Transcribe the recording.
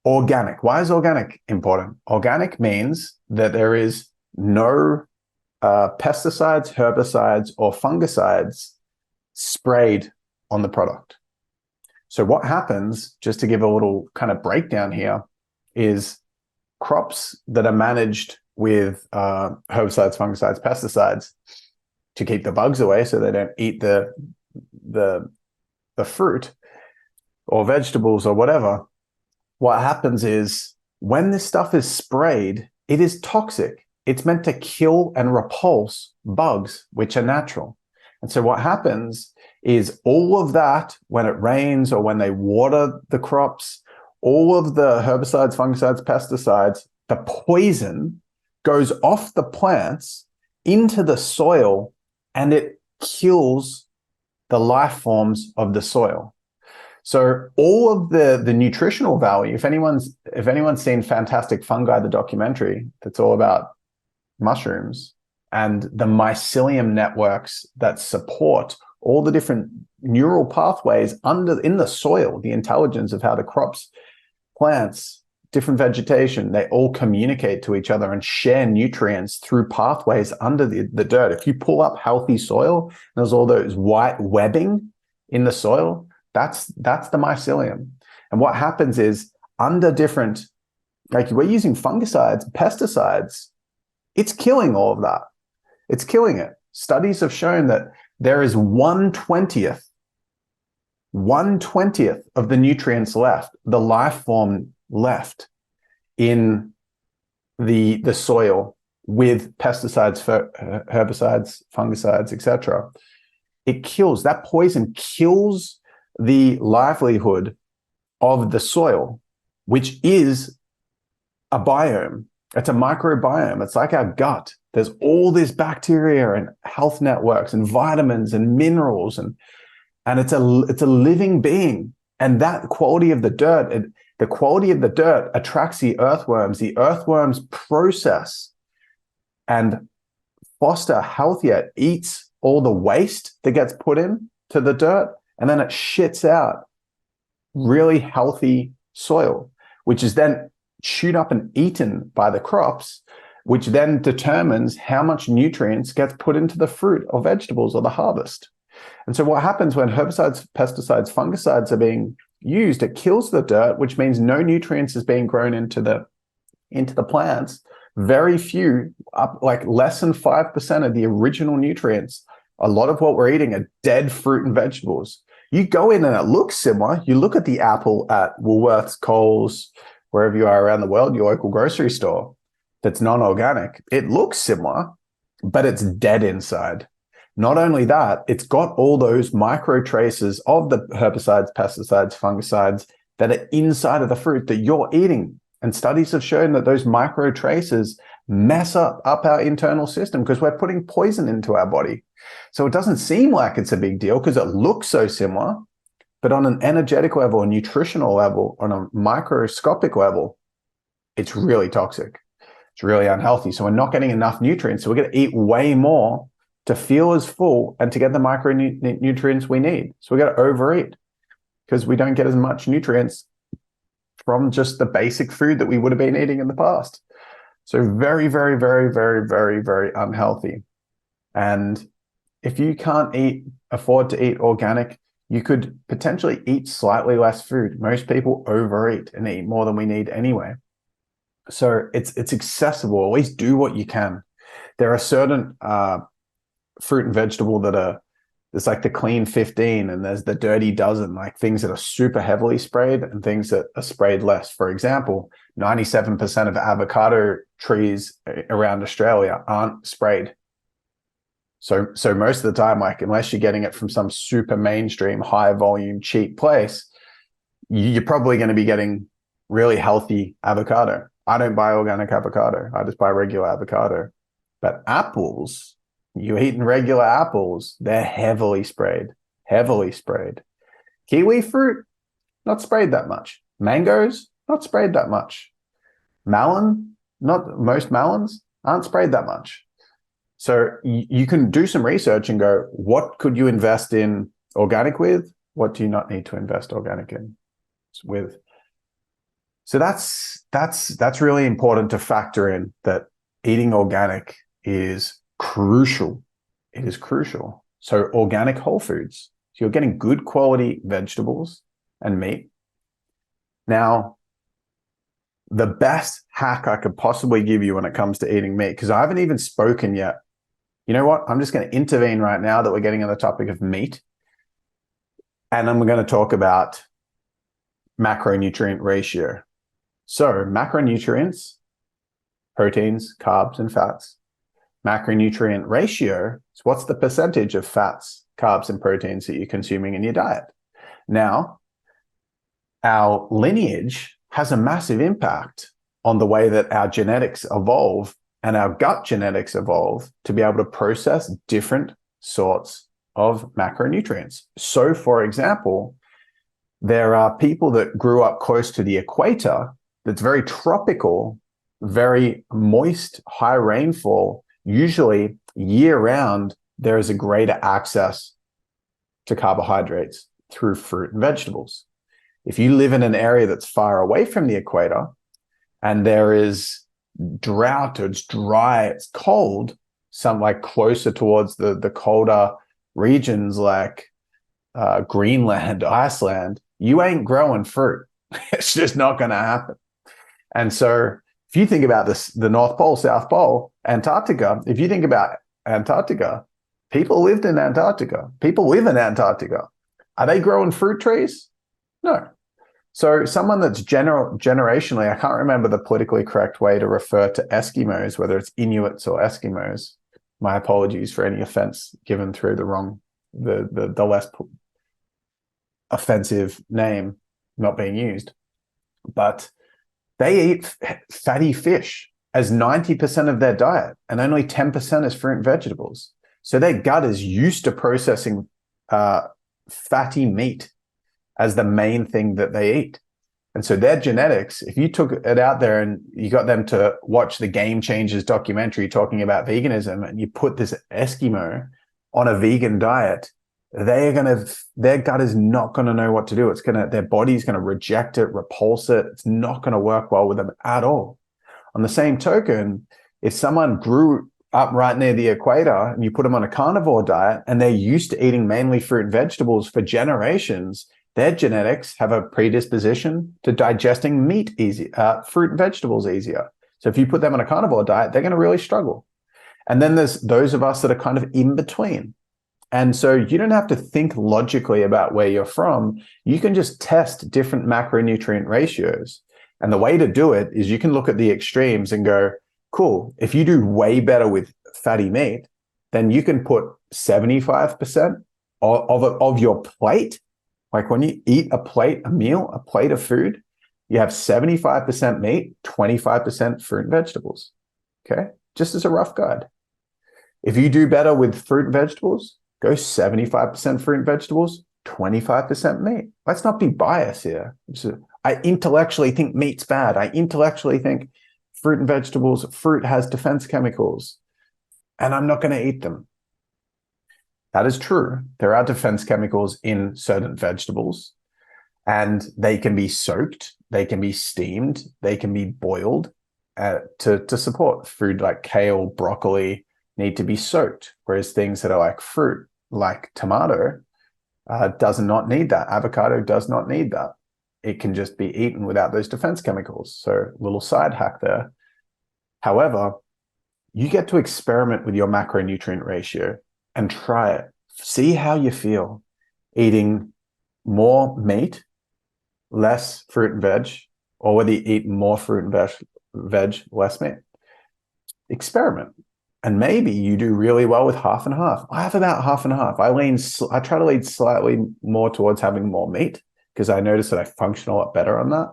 Organic. Why is organic important? Organic means that there is no pesticides, herbicides, or fungicides sprayed on the product. So what happens, just to give a little kind of breakdown here, is crops that are managed with herbicides, fungicides, pesticides to keep the bugs away so they don't eat the fruit or vegetables or whatever. What happens is when this stuff is sprayed, it is toxic. It's meant to kill and repulse bugs, which are natural. And so what happens is all of that, when it rains or when they water the crops, all of the herbicides, fungicides, pesticides, the poison goes off the plants into the soil, and it kills the life forms of the soil. So all of the nutritional value, if anyone's seen Fantastic Fungi, the documentary that's all about mushrooms and the mycelium networks that support all the different neural pathways in the soil, the intelligence of how the crops, plants, different vegetation, they all communicate to each other and share nutrients through pathways under the dirt. If you pull up healthy soil, there's all those white webbing in the soil. That's the mycelium. And what happens is under different, like we're using fungicides, pesticides, it's killing all of that. It's killing it. Studies have shown that there is 1/20th of the nutrients left, the life form left in the soil with pesticides, herbicides, fungicides, etc. It kills, that poison kills the livelihood of the soil, which is a biome. It's a microbiome. It's like our gut. There's all this bacteria and health networks and vitamins and minerals, and it's a living being. And that quality of the dirt, the quality of the dirt attracts the earthworms. The earthworms process and foster healthier, eats all the waste that gets put in to the dirt, and then it shits out really healthy soil, which is then chewed up and eaten by the crops, which then determines how much nutrients gets put into the fruit or vegetables or the harvest. And so what happens when herbicides, pesticides, fungicides are being used, it kills the dirt, which means no nutrients is being grown into the plants. Very few, up like less than 5% of the original nutrients. A lot of what we're eating are dead fruit and vegetables. You go in and it looks similar. You look at the apple at Woolworths, Coles, wherever you are around the world, your local grocery store that's non-organic. It looks similar, but it's dead inside. Not only that, it's got all those micro traces of the herbicides, pesticides, fungicides that are inside of the fruit that you're eating. And studies have shown that those micro traces mess up our internal system because we're putting poison into our body. So it doesn't seem like it's a big deal because it looks so similar, but on an energetic level, a nutritional level, on a microscopic level, it's really toxic. It's really unhealthy. So we're not getting enough nutrients. So we're going to eat way more to feel as full and to get the micronutrients we need. So we got to overeat because we don't get as much nutrients from just the basic food that we would have been eating in the past. So very, very, very, very, very, very unhealthy. And if you can't afford to eat organic, you could potentially eat slightly less food. Most people overeat and eat more than we need anyway. So it's accessible. Always do what you can. There are certain fruit and vegetable there's like the clean 15 and there's the dirty dozen, like things that are super heavily sprayed and things that are sprayed less. For example, 97% of avocado trees around Australia aren't sprayed. So most of the time, like unless you're getting it from some super mainstream, high volume, cheap place, you're probably going to be getting really healthy avocado. I don't buy organic avocado. I just buy regular avocado. But apples, you're eating regular apples, they're heavily sprayed. Kiwi fruit, not sprayed that much. Mangoes, not sprayed that much. Most melons aren't sprayed that much. So you can do some research and go, what could you invest in organic with? What do you not need to invest organic with? So that's really important to factor in, that eating organic is crucial. It is crucial. So organic whole foods. So you're getting good quality vegetables and meat. Now, the best hack I could possibly give you when it comes to eating meat, because I haven't even spoken yet. You know what? I'm just going to intervene right now that we're getting on the topic of meat. And I'm going to talk about macronutrient ratio. So macronutrients, proteins, carbs, and fats. Macronutrient ratio is what's the percentage of fats, carbs, and proteins that you're consuming in your diet. Now, our lineage has a massive impact on the way that our genetics evolve and our gut genetics evolve to be able to process different sorts of macronutrients. So, for example, there are people that grew up close to the equator that's very tropical, very moist, high rainfall. Usually year round, there is a greater access to carbohydrates through fruit and vegetables. If you live in an area that's far away from the equator and there is drought, or it's dry, it's cold, some like closer towards the colder regions like Greenland, Iceland, you ain't growing fruit. It's just not going to happen. And so if you think about this, the North Pole, South Pole, Antarctica, if you think about Antarctica, people lived in Antarctica. People live in Antarctica. Are they growing fruit trees? No. So someone that's generationally, I can't remember the politically correct way to refer to Eskimos, whether it's Inuits or Eskimos. My apologies for any offense given through the less offensive name not being used. But they eat fatty fish as 90% of their diet, and only 10% is fruit and vegetables. So their gut is used to processing fatty meat as the main thing that they eat. And so their genetics, if you took it out there and you got them to watch the Game Changers documentary talking about veganism, and you put this Eskimo on a vegan diet, their gut is not going to know what to do. Their body's going to reject it, repulse it. It's not going to work well with them at all. On the same token, if someone grew up right near the equator and you put them on a carnivore diet and they're used to eating mainly fruit and vegetables for generations, their genetics have a predisposition to digesting fruit and vegetables easier. So if you put them on a carnivore diet, they're going to really struggle. And then there's those of us that are kind of in between. And so you don't have to think logically about where you're from. You can just test different macronutrient ratios. And the way to do it is you can look at the extremes and go, cool, if you do way better with fatty meat, then you can put 75% of your plate. Like when you eat a plate of food, you have 75% meat, 25% fruit and vegetables. Okay. Just as a rough guide. If you do better with fruit and vegetables, go 75% fruit and vegetables, 25% meat. Let's not be biased here. I intellectually think meat's bad. I intellectually think fruit has defense chemicals, and I'm not going to eat them. That is true. There are defense chemicals in certain vegetables, and they can be soaked, they can be steamed, they can be boiled to support. Food like kale, broccoli need to be soaked, whereas things that are like fruit, like tomato, does not need that. Avocado does not need that. It can just be eaten without those defense chemicals. So little side hack there. However, you get to experiment with your macronutrient ratio and try it. See how you feel eating more meat, less fruit and veg, or whether you eat more fruit and veg, less meat. Experiment. And maybe you do really well with half and half. I have about half and half. I try to lean slightly more towards having more meat because I notice that I function a lot better on that.